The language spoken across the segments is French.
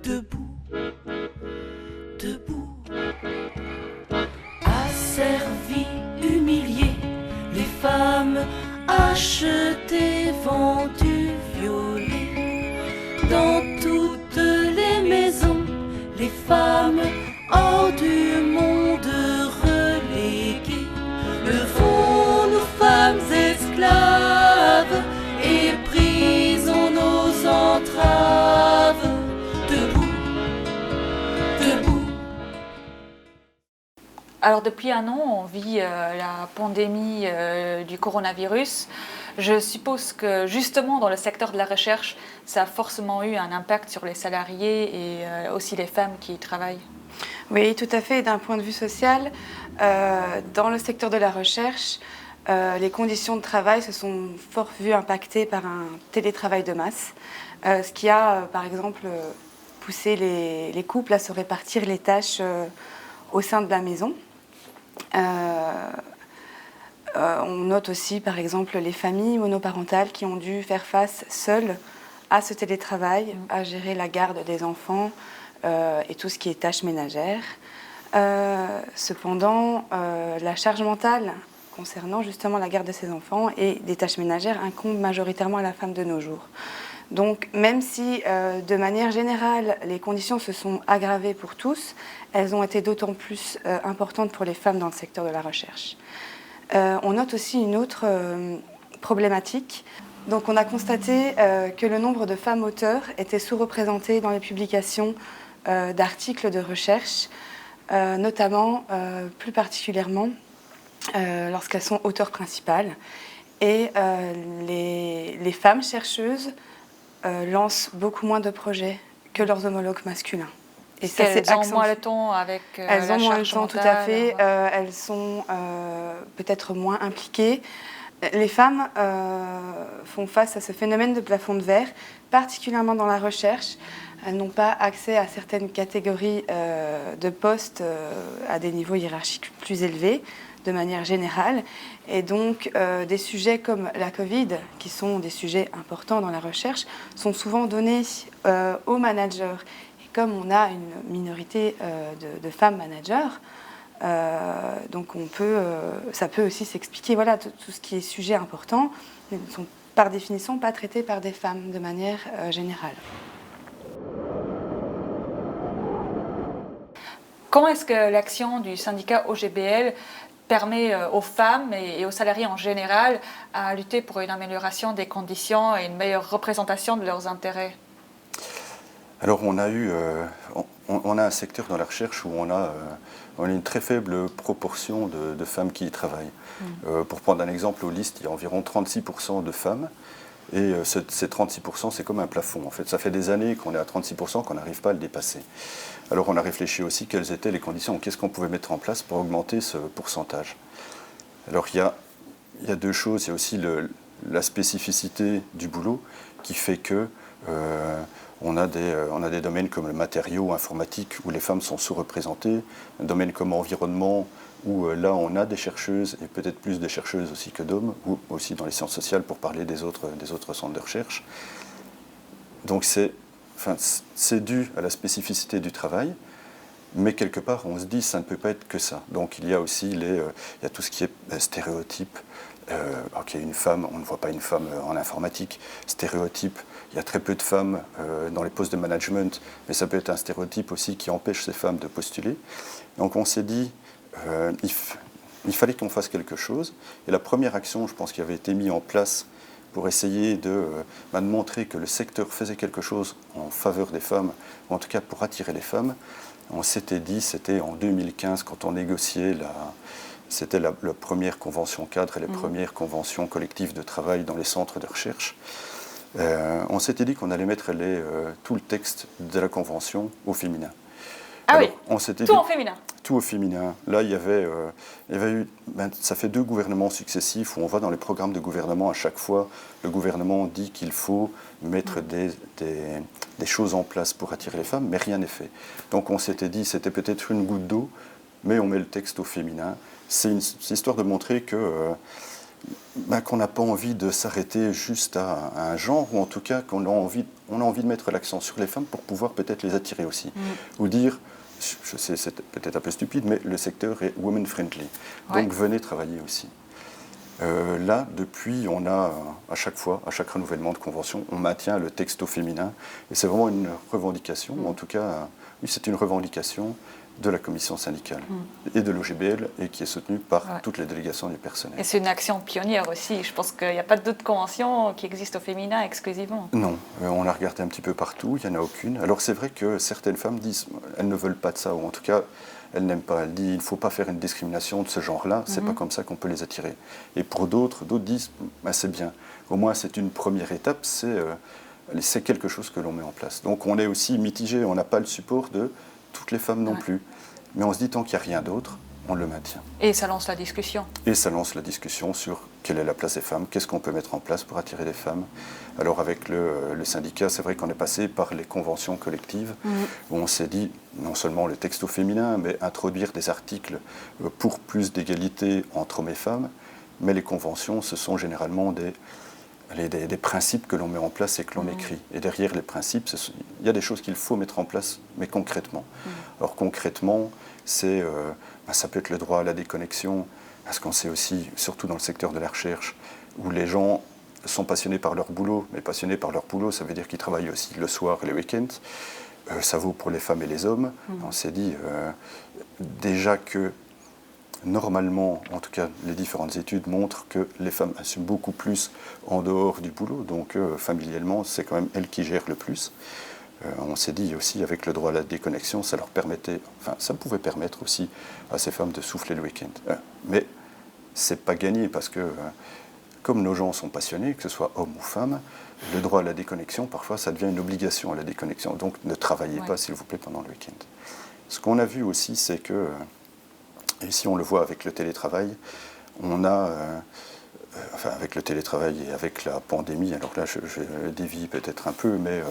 Debout, debout, asservis, humiliés, les femmes achetées, vendues, violées. Dans toutes les maisons, les femmes hors du monde reléguées. Levons-nous, femmes esclaves, et brisons nos entraves. Debout, debout. Alors depuis un an, on vit la pandémie du coronavirus. Je suppose que justement dans le secteur de la recherche, ça a forcément eu un impact sur les salariés et aussi les femmes qui y travaillent. Oui, tout à fait. D'un point de vue social, dans le secteur de la recherche, les conditions de travail se sont fort vues impactées par un télétravail de masse, ce qui a, par exemple, poussé les couples à se répartir les tâches au sein de la maison. On note aussi, par exemple, les familles monoparentales qui ont dû faire face seules à ce télétravail, à gérer la garde des enfants et tout ce qui est tâches ménagères. Cependant, la charge mentale concernant justement la garde de ces enfants et des tâches ménagères incombe majoritairement à la femme de nos jours. Donc, même si, de manière générale, les conditions se sont aggravées pour tous, elles ont été d'autant plus importantes pour les femmes dans le secteur de la recherche. On note aussi une autre problématique. Donc, on a constaté que le nombre de femmes auteurs était sous-représenté dans les publications d'articles de recherche, notamment, plus particulièrement, lorsqu'elles sont auteurs principales. Et les femmes chercheuses lancent beaucoup moins de projets que leurs homologues masculins. Et ça, elles ont moins le temps avec elles ont moins le temps, tout à fait. Elles sont peut-être moins impliquées. Les femmes font face à ce phénomène de plafond de verre, particulièrement dans la recherche. Elles n'ont pas accès à certaines catégories de postes à des niveaux hiérarchiques plus élevés, de manière générale. Et donc, des sujets comme la Covid, qui sont des sujets importants dans la recherche, sont souvent donnés aux managers. Et comme on a une minorité de femmes managers, donc ça peut aussi s'expliquer. Voilà, tout ce qui est sujet important ne sont par définition pas traités par des femmes de manière générale. Comment est-ce que l'action du syndicat OGBL permet aux femmes et aux salariés en général à lutter pour une amélioration des conditions et une meilleure représentation de leurs intérêts? Alors on a un secteur dans la recherche où on a une très faible proportion de femmes qui y travaillent. Pour prendre un exemple, au LIST, il y a environ 36% de femmes. Et ces 36%, c'est comme un plafond. En fait, ça fait des années qu'on est à 36%, qu'on n'arrive pas à le dépasser. Alors on a réfléchi aussi quelles étaient les conditions, qu'est-ce qu'on pouvait mettre en place pour augmenter ce pourcentage. Alors il y a deux choses. Il y a aussi la spécificité du boulot qui fait que on a des domaines comme le matériau, informatique, où les femmes sont sous-représentées, un domaine comme environnement, où là on a des chercheuses, et peut-être plus de chercheuses aussi que d'hommes, ou aussi dans les sciences sociales pour parler des autres centres de recherche. Donc c'est dû à la spécificité du travail, mais quelque part on se dit ça ne peut pas être que ça. Donc il y a aussi il y a tout ce qui est stéréotype. Une femme, on ne voit pas une femme en informatique, stéréotype, il y a très peu de femmes dans les postes de management, mais ça peut être un stéréotype aussi qui empêche ces femmes de postuler. Donc on s'est dit, il fallait qu'on fasse quelque chose, et la première action, je pense, qui avait été mise en place pour essayer de montrer que le secteur faisait quelque chose en faveur des femmes, ou en tout cas pour attirer les femmes, on s'était dit, c'était en 2015 quand on négociait c'était la première convention cadre et les premières conventions collectives de travail dans les centres de recherche. On s'était dit qu'on allait mettre tout le texte de la convention au féminin. Ah alors, oui, on s'était tout dit, en féminin. Tout au féminin. Là, il y avait eu, ça fait 2 gouvernements successifs où on va dans les programmes de gouvernement, à chaque fois, le gouvernement dit qu'il faut mettre des choses en place pour attirer les femmes, mais rien n'est fait. Donc on s'était dit, c'était peut-être une goutte d'eau, mais on met le texte au féminin. C'est histoire de montrer que qu'on n'a pas envie de s'arrêter juste à un genre, ou en tout cas on a envie de mettre l'accent sur les femmes pour pouvoir peut-être les attirer aussi. Ou dire, je sais c'est peut-être un peu stupide, mais le secteur est women friendly, donc venez travailler aussi. Là, depuis, on a à chaque fois, à chaque renouvellement de convention, on maintient le texte au féminin, et c'est vraiment une revendication, en tout cas, oui, c'est une revendication de la commission syndicale et de l'OGBL, et qui est soutenue par toutes les délégations du personnel. Et c'est une action pionnière aussi. Je pense qu'il n'y a pas d'autres conventions qui existent au féminin exclusivement. Non, on a regardé un petit peu partout, il n'y en a aucune. Alors c'est vrai que certaines femmes disent qu'elles ne veulent pas de ça, ou en tout cas, elles n'aiment pas. Elles disent qu'il ne faut pas faire une discrimination de ce genre-là, c'est pas comme ça qu'on peut les attirer. Et pour d'autres disent c'est bien. Au moins, c'est une première étape, c'est quelque chose que l'on met en place. Donc on est aussi mitigé, on n'a pas le support de toutes les femmes non plus. Mais on se dit, tant qu'il n'y a rien d'autre, on le maintient. Et ça lance la discussion. Et ça lance la discussion sur quelle est la place des femmes, qu'est-ce qu'on peut mettre en place pour attirer des femmes. Alors avec le syndicat, c'est vrai qu'on est passé par les conventions collectives, où on s'est dit, non seulement le texte au féminin, mais introduire des articles pour plus d'égalité entre hommes et femmes. Mais les conventions, ce sont généralement des principes que l'on met en place et que l'on écrit. Et derrière les principes, il y a des choses qu'il faut mettre en place, mais concrètement. Alors concrètement, ça peut être le droit à la déconnexion, parce qu'on sait aussi, surtout dans le secteur de la recherche, où les gens sont passionnés par leur boulot, mais passionnés par leur boulot, ça veut dire qu'ils travaillent aussi le soir et les week-ends. Ça vaut pour les femmes et les hommes. On s'est dit déjà que normalement, en tout cas, les différentes études montrent que les femmes assument beaucoup plus en dehors du boulot. Donc, familialement, c'est quand même elles qui gèrent le plus. On s'est dit aussi, avec le droit à la déconnexion, ça pouvait permettre aussi à ces femmes de souffler le week-end. Mais c'est pas gagné parce que, comme nos gens sont passionnés, que ce soit hommes ou femmes, le droit à la déconnexion, parfois, ça devient une obligation à la déconnexion. Donc, ne travaillez pas, s'il vous plaît, pendant le week-end. Ce qu'on a vu aussi, c'est que et ici, on le voit avec le télétravail, on a, avec le télétravail et avec la pandémie, alors là, je dévie peut-être un peu, mais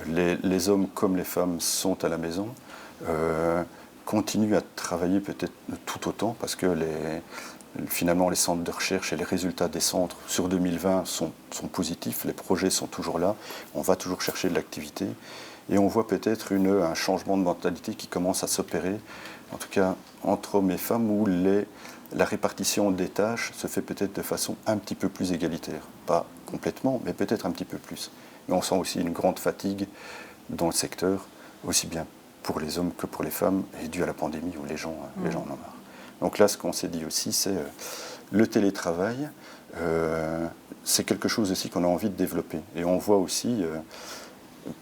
les hommes comme les femmes sont à la maison, continuent à travailler peut-être tout autant, parce que finalement, les centres de recherche et les résultats des centres sur 2020 sont positifs, les projets sont toujours là, on va toujours chercher de l'activité, et on voit peut-être un changement de mentalité qui commence à s'opérer, en tout cas entre hommes et femmes, où la répartition des tâches se fait peut-être de façon un petit peu plus égalitaire. Pas complètement, mais peut-être un petit peu plus. Et on sent aussi une grande fatigue dans le secteur, aussi bien pour les hommes que pour les femmes, et dû à la pandémie où les gens en ont marre. Donc là, ce qu'on s'est dit aussi, c'est le télétravail, c'est quelque chose aussi qu'on a envie de développer. Et on voit aussi...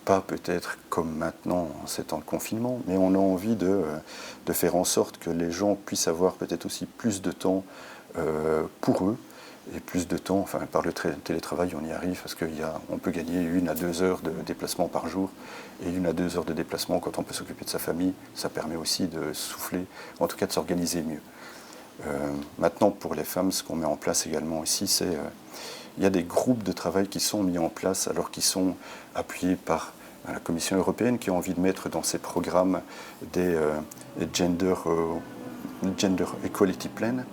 pas peut-être comme maintenant, en ces temps de confinement, mais on a envie de faire en sorte que les gens puissent avoir peut-être aussi plus de temps pour eux, et plus de temps, enfin par le télétravail on y arrive, parce qu'on peut gagner 1 à 2 heures de déplacement par jour, et 1 à 2 heures de déplacement quand on peut s'occuper de sa famille, ça permet aussi de souffler, en tout cas de s'organiser mieux. Maintenant pour les femmes, ce qu'on met en place également ici, c'est... il y a des groupes de travail qui sont mis en place, alors qu'ils sont appuyés par la Commission européenne, qui a envie de mettre dans ses programmes des gender equality plan.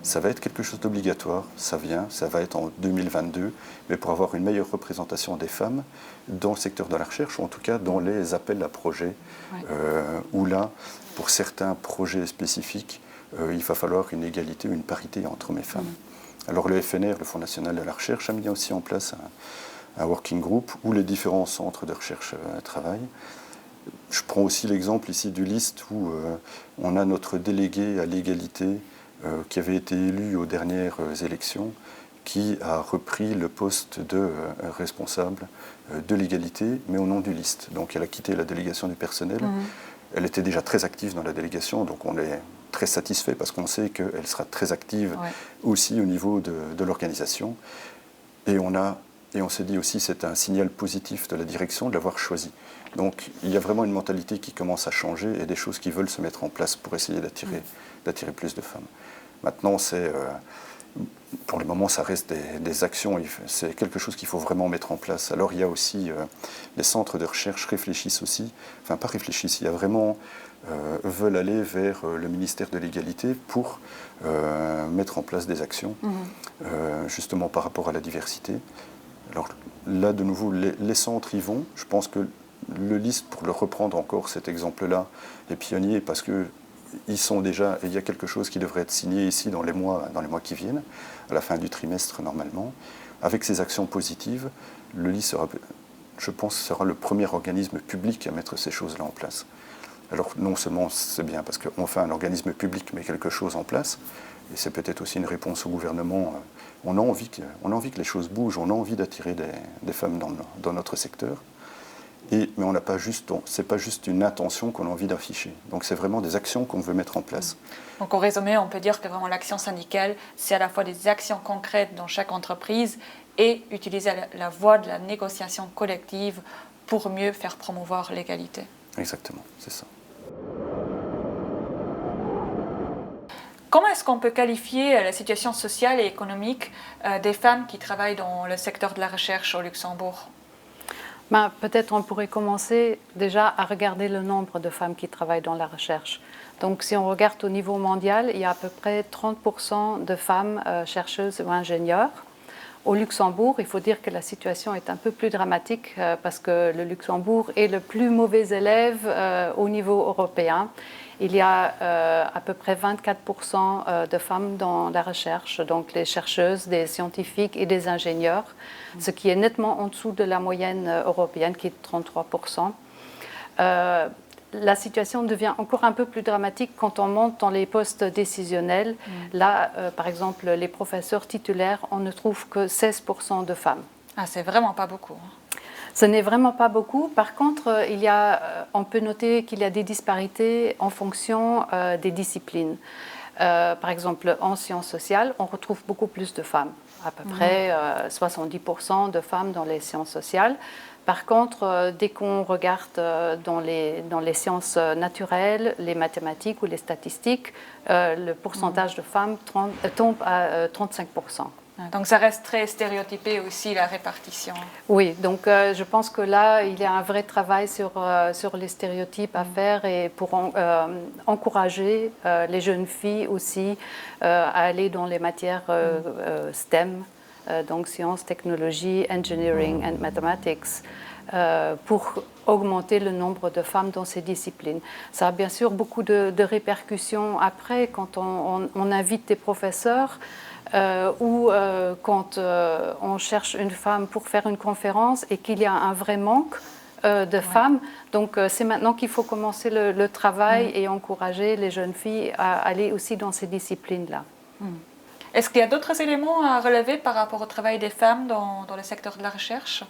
Ça va être quelque chose d'obligatoire, ça va être en 2022, mais pour avoir une meilleure représentation des femmes dans le secteur de la recherche, ou en tout cas dans les appels à projets, où là, pour certains projets spécifiques, il va falloir une égalité, une parité entre hommes et femmes. Alors le FNR, le Fonds national de la recherche, a mis aussi en place un working group où les différents centres de recherche travaillent. Je prends aussi l'exemple ici du LIST où on a notre délégué à l'égalité qui avait été élu aux dernières élections, qui a repris le poste de responsable de l'égalité, mais au nom du LIST. Donc elle a quitté la délégation du personnel. Elle était déjà très active dans la délégation, donc on est très satisfait parce qu'on sait qu'elle sera très active aussi au niveau de l'organisation. Et on s'est dit aussi c'est un signal positif de la direction de l'avoir choisi. Donc il y a vraiment une mentalité qui commence à changer et des choses qui veulent se mettre en place pour essayer d'attirer plus de femmes. Maintenant, pour le moment, ça reste des actions, c'est quelque chose qu'il faut vraiment mettre en place. Alors il y a aussi, les centres de recherche réfléchissent aussi, enfin pas réfléchissent, il y a vraiment, veulent aller vers le ministère de l'égalité pour mettre en place des actions, justement par rapport à la diversité. Alors là, de nouveau, les centres y vont. Je pense que le LIST, pour le reprendre encore cet exemple-là, est pionnier parce que ils sont déjà, il y a quelque chose qui devrait être signé ici dans les mois qui viennent, à la fin du trimestre normalement. Avec ces actions positives, le LIST sera, je pense, sera le premier organisme public à mettre ces choses-là en place. Alors non seulement c'est bien parce qu'enfin un organisme public met quelque chose en place, et c'est peut-être aussi une réponse au gouvernement. On a envie que les choses bougent, on a envie d'attirer des femmes dans notre secteur. Mais on n'a pas juste, c'est pas juste une intention qu'on a envie d'afficher. Donc c'est vraiment des actions qu'on veut mettre en place. Donc en résumé, on peut dire que vraiment l'action syndicale, c'est à la fois des actions concrètes dans chaque entreprise et utiliser la voie de la négociation collective pour mieux faire promouvoir l'égalité. Exactement, c'est ça. Comment est-ce qu'on peut qualifier la situation sociale et économique des femmes qui travaillent dans le secteur de la recherche au Luxembourg ? Peut-être on pourrait commencer déjà à regarder le nombre de femmes qui travaillent dans la recherche. Donc si on regarde au niveau mondial, il y a à peu près 30% de femmes chercheuses ou ingénieurs. Au Luxembourg, il faut dire que la situation est un peu plus dramatique parce que le Luxembourg est le plus mauvais élève au niveau européen. Il y a à peu près 24% de femmes dans la recherche, donc les chercheuses, des scientifiques et des ingénieurs, ce qui est nettement en dessous de la moyenne européenne qui est de 33%. La situation devient encore un peu plus dramatique quand on monte dans les postes décisionnels. Là, par exemple, les professeurs titulaires, on ne trouve que 16% de femmes. Ah, c'est vraiment pas beaucoup. Ce n'est vraiment pas beaucoup. Par contre, on peut noter qu'il y a des disparités en fonction des disciplines. Par exemple, en sciences sociales, on retrouve beaucoup plus de femmes, à peu près 70% de femmes dans les sciences sociales. Par contre, dès qu'on regarde dans les sciences naturelles, les mathématiques ou les statistiques, le pourcentage de femmes tombe à 35%. Donc ça reste très stéréotypé aussi, la répartition. Oui, donc je pense que là, il y a un vrai travail sur les stéréotypes à faire et pour encourager les jeunes filles aussi à aller dans les matières STEM, donc sciences, technologie, engineering and mathematics, pour augmenter le nombre de femmes dans ces disciplines. Ça a bien sûr beaucoup de répercussions après quand on invite des professeurs ou quand on cherche une femme pour faire une conférence et qu'il y a un vrai manque de femmes. Donc c'est maintenant qu'il faut commencer le travail et encourager les jeunes filles à aller aussi dans ces disciplines-là. Est-ce qu'il y a d'autres éléments à relever par rapport au travail des femmes dans le secteur de la recherche ?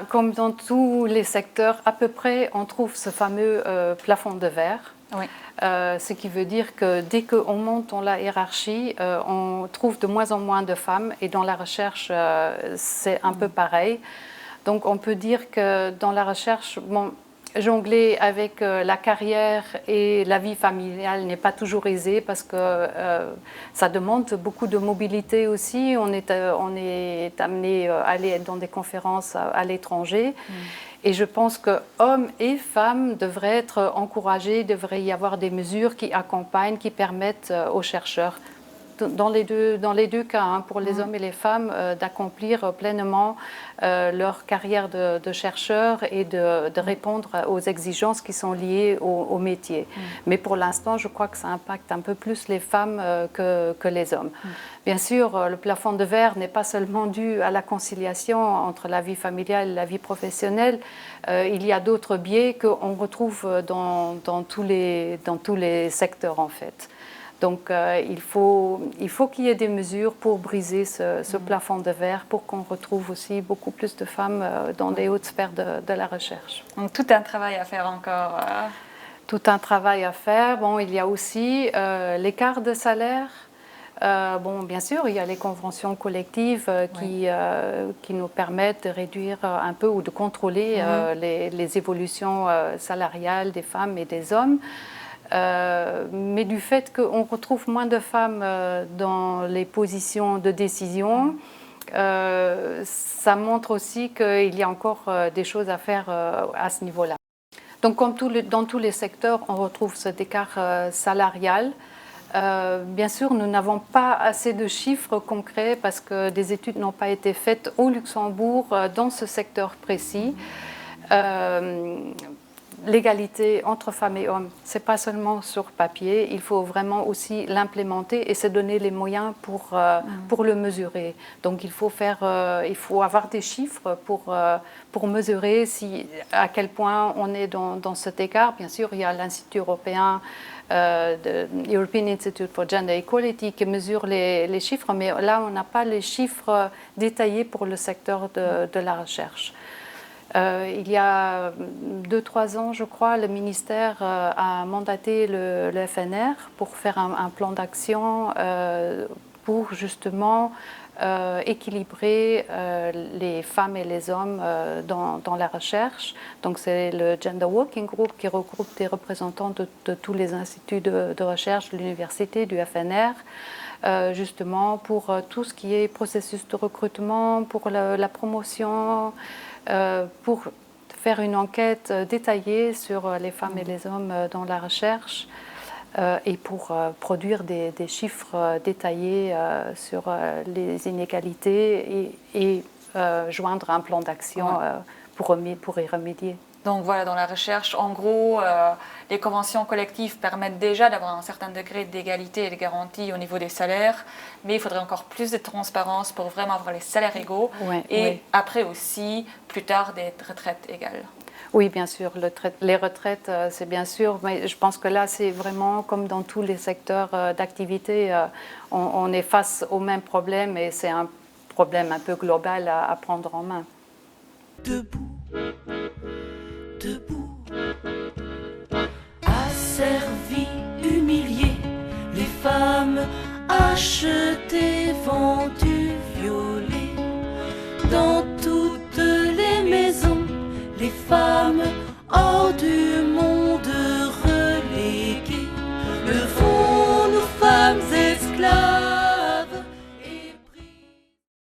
Comme dans tous les secteurs, à peu près, on trouve ce fameux plafond de verre. Oui. Ce qui veut dire que dès qu'on monte dans la hiérarchie, on trouve de moins en moins de femmes et dans la recherche, c'est un peu pareil. Donc on peut dire que dans la recherche, jongler avec la carrière et la vie familiale n'est pas toujours aisé parce que ça demande beaucoup de mobilité aussi. On est amené à aller dans des conférences à l'étranger. Et je pense que hommes et femmes devraient être encouragés, il devrait y avoir des mesures qui accompagnent, qui permettent aux chercheurs, dans les deux cas, pour les hommes et les femmes, d'accomplir pleinement leur carrière de chercheur et de répondre aux exigences qui sont liées au métier. Mais pour l'instant, je crois que ça impacte un peu plus les femmes que les hommes. Bien sûr, le plafond de verre n'est pas seulement dû à la conciliation entre la vie familiale et la vie professionnelle. Il y a d'autres biais qu'on retrouve dans tous les secteurs, en fait. Donc, il faut qu'il y ait des mesures pour briser ce plafond de verre, pour qu'on retrouve aussi beaucoup plus de femmes dans les hautes sphères de la recherche. Donc, tout un travail à faire encore. Tout un travail à faire. Il y a aussi l'écart de salaire. Bien sûr, il y a les conventions collectives qui nous permettent de réduire un peu ou de contrôler les évolutions salariales des femmes et des hommes. Mais du fait qu'on retrouve moins de femmes dans les positions de décision, ça montre aussi qu'il y a encore des choses à faire à ce niveau-là. Donc comme dans tous les secteurs, on retrouve cet écart salarial. Bien sûr, nous n'avons pas assez de chiffres concrets parce que des études n'ont pas été faites au Luxembourg dans ce secteur précis. L'égalité entre femmes et hommes, ce n'est pas seulement sur papier, il faut vraiment aussi l'implémenter et se donner les moyens pour le mesurer. Donc il faut avoir des chiffres pour mesurer à quel point on est dans cet écart. Bien sûr, il y a l'Institut européen, European Institute for Gender Equality, qui mesure les chiffres, mais là on n'a pas les chiffres détaillés pour le secteur de la recherche. Il y a 2-3 ans, je crois, le ministère a mandaté le FNR pour faire un plan d'action pour justement équilibrer les femmes et les hommes dans la recherche. Donc c'est le Gender Working Group qui regroupe des représentants de tous les instituts de recherche de l'université, du FNR, justement pour tout ce qui est processus de recrutement, pour la promotion, pour faire une enquête détaillée sur les femmes et les hommes dans la recherche et pour produire des chiffres détaillés sur les inégalités et joindre un plan d'action pour y remédier. Donc voilà, dans la recherche, en gros, les conventions collectives permettent déjà d'avoir un certain degré d'égalité et de garantie au niveau des salaires, mais il faudrait encore plus de transparence pour vraiment avoir les salaires égaux après aussi, plus tard, des retraites égales. Oui, bien sûr, les retraites, c'est bien sûr, mais je pense que là, c'est vraiment comme dans tous les secteurs d'activité, on est face au même problème et c'est un problème un peu global à prendre en main. Debout, debout, asservies, humiliées, les femmes achetées, vendues.